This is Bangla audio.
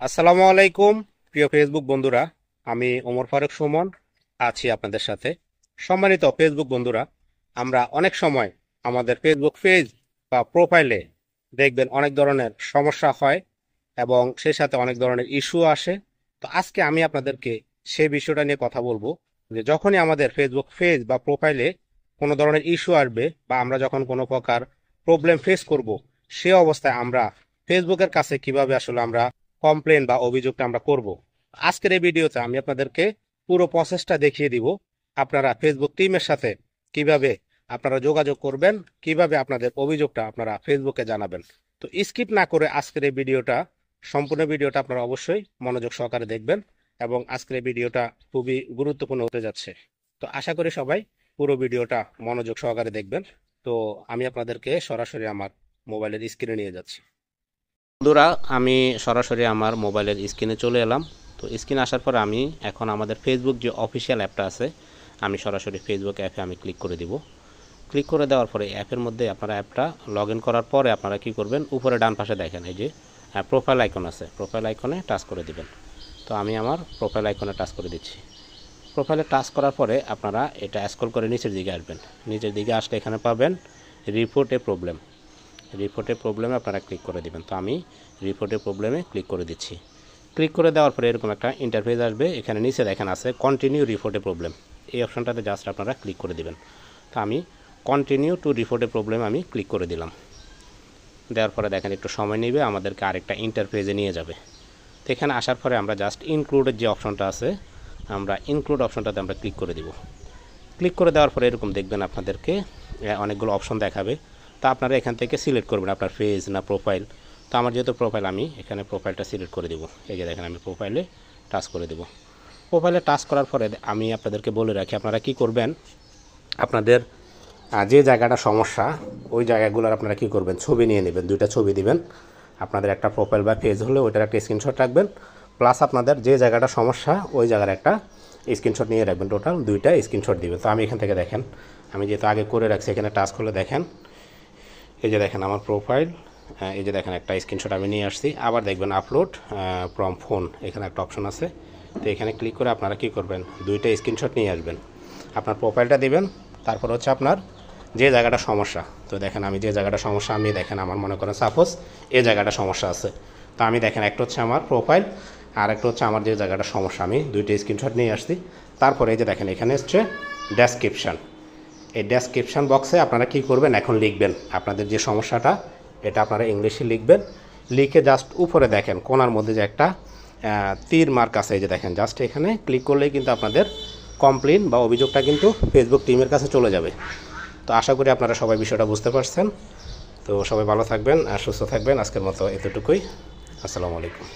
আসসালামু আলাইকুম প্রিয় ফেসবুক বন্ধুরা। আমি ওমর ফারুক সুমন আছি আপনাদের সাথে। সম্মানিত ফেসবুক বন্ধুরা, আমরা অনেক সময় আমাদের ফেসবুক পেজ বা প্রোফাইলে দেখবেন অনেক ধরনের সমস্যা হয় এবং সেই সাথে অনেক ধরনের ইস্যু আসে। তো আজকে আমি আপনাদেরকে সেই বিষয়টা নিয়ে কথা বলবো যে যখনই আমাদের ফেসবুক পেজ বা প্রোফাইলে কোনো ধরনের ইস্যু আসবে বা আমরা যখন কোনো প্রকার প্রবলেম ফেস করব, সে অবস্থায় আমরা ফেসবুকের কাছে কিভাবে আসলে আমরা কমপ্লেন বা অভিযোগটা আমরা করব। আজকের এই ভিডিওতে আমি আপনাদেরকে পুরো প্রসেসটা দেখিয়ে দিব। আপনারা ফেসবুক টিমের সাথে কিভাবে আপনারা যোগাযোগ করবেন, কিভাবে আপনাদের অভিযোগটা আপনারা ফেসবুকে জানাবেন। তো স্কিপ না করে আজকের এই ভিডিওটা, সম্পূর্ণ ভিডিওটা আপনারা অবশ্যই মনোযোগ সহকারে দেখবেন এবং আজকের এই ভিডিওটা খুবই গুরুত্বপূর্ণ হতে যাচ্ছে। তো আশা করি সবাই পুরো ভিডিওটা মনোযোগ সহকারে দেখবেন। তো আমি আপনাদেরকে সরাসরি আমার মোবাইলের স্ক্রিনে নিয়ে যাচ্ছি। বন্ধুরা, আমি সরাসরি আমার মোবাইলের স্ক্রিনে চলে এলাম। তো স্ক্রিনে আসার পর আমি এখন আমাদের ফেসবুক যে অফিসিয়াল অ্যাপটা আছে, আমি সরাসরি ফেসবুক অ্যাপে আমি ক্লিক করে দিব। ক্লিক করে দেওয়ার পরে অ্যাপের মধ্যে আপনারা অ্যাপটা লগ ইন করার পরে আপনারা কি করবেন, উপরে ডান পাশে দেখেন এই যে প্রোফাইল আইকন আছে, প্রোফাইল আইকনে টাচ করে দিবেন। তো আমি আমার প্রোফাইল আইকনে টাচ করে দিচ্ছি। প্রোফাইলে টাচ করার পরে আপনারা এটা স্ক্রল করে নিচের দিকে আসবেন। নিচের দিকে আসলে এখানে পাবেন রিপোর্টে প্রবলেম। রিপোর্টের প্রবলেমে আপনারা ক্লিক করে দিবেন। তো আমি রিপোর্টের প্রবলেমে ক্লিক করে দিচ্ছি। ক্লিক করে দেওয়ার পরে এরকম একটা ইন্টারফেস আসবে। এখানে নিচে দেখেন আছে কন্টিনিউ রিপোর্টের প্রবলেম, এই অপশনটাতে জাস্ট আপনারা ক্লিক করে দিবেন। তো আমি কন্টিনিউ টু রিপোর্টের প্রবলেম আমি ক্লিক করে দিলাম। দেওয়ার পরে দেখেন একটু সময় নেবে, আমাদেরকে আরেকটা ইন্টারফেসে নিয়ে যাবে। তো এখানে আসার পরে আমরা জাস্ট ইনক্লুডের যে অপশনটা আছে, আমরা ইনক্লুড অপশনটাতে আমরা ক্লিক করে দিব। ক্লিক করে দেওয়ার পরে এরকম দেখবেন আপনাদেরকে অনেকগুলো অপশন দেখাবে। তো আপনারা এখান থেকে সিলেক্ট করবেন আপনার পেজ না প্রোফাইল। তো আমার যেহেতু প্রোফাইল, আমি এখানে প্রোফাইলটা সিলেক্ট করে দেবো। এই যে দেখেন আমি প্রোফাইলে টাচ করে দেবো। প্রোফাইলে টাচ করার পরে আমি আপনাদেরকে বলে রাখি, আপনারা কি করবেন, আপনাদের যে জায়গাটা সমস্যা ওই জায়গাগুলোর আপনারা কি করবেন, ছবি নিয়ে নেবেন। দুইটা ছবি দিবেন। আপনাদের একটা প্রোফাইল বা পেজ হলে ওইটার একটা স্ক্রিনশট রাখবেন, প্লাস আপনাদের যে জায়গাটা সমস্যা ওই জায়গার একটা স্ক্রিনশট নিয়ে রাখবেন। টোটাল দুইটা স্ক্রিনশট দিবেন। তো আমি এখান থেকে দেখেন, আমি যেহেতু আগে করে রাখছি, এখানে টাচ করলে দেখেন এই যে দেখেন আমার প্রোফাইল, এই যে দেখেন একটা স্ক্রিনশট আমি নিয়ে আসছি। আবার দেখবেন আপলোড ফ্রম ফোন, এখানে একটা অপশন আছে। তো এখানে ক্লিক করে আপনারা কি করবেন, দুইটা স্ক্রিনশট নিয়ে আসবেন। আপনার প্রোফাইলটা দিবেন, তারপর হচ্ছে আপনার যে জায়গাটা সমস্যা। তো দেখেন আমি যে জায়গাটা সমস্যা, আমি দেখেন আমার মনে করেন সাপোজ এই জায়গাটা সমস্যা আছে। তো আমি দেখেন একটা হচ্ছে আমার প্রোফাইল আর একটা হচ্ছে আমার যে জায়গাটা সমস্যা, আমি দুইটা স্ক্রিনশট নিয়ে আসছি। তারপরে এই যে দেখেন এখানে এসছে ডেসক্রিপশান। এই ডেসক্রিপশান বক্সে আপনারা কি করবেন, এখন লিখবেন আপনাদের যে সমস্যাটা, এটা আপনারা ইংলিশে লিখবেন। লিখে জাস্ট উপরে দেখেন কোণার মধ্যে যে একটা তীর মার্ক আছে, এই যে দেখেন জাস্ট এখানে ক্লিক করলেই কিন্তু আপনাদের কমপ্লেন বা অভিযোগটা কিন্তু ফেসবুক টিমের কাছে চলে যাবে। তো আশা করি আপনারা সবাই বিষয়টা বুঝতে পারছেন। তো সবাই ভালো থাকবেন আর সুস্থ থাকবেন। আজকের মতো এতটুকুই। আসসালামু আলাইকুম।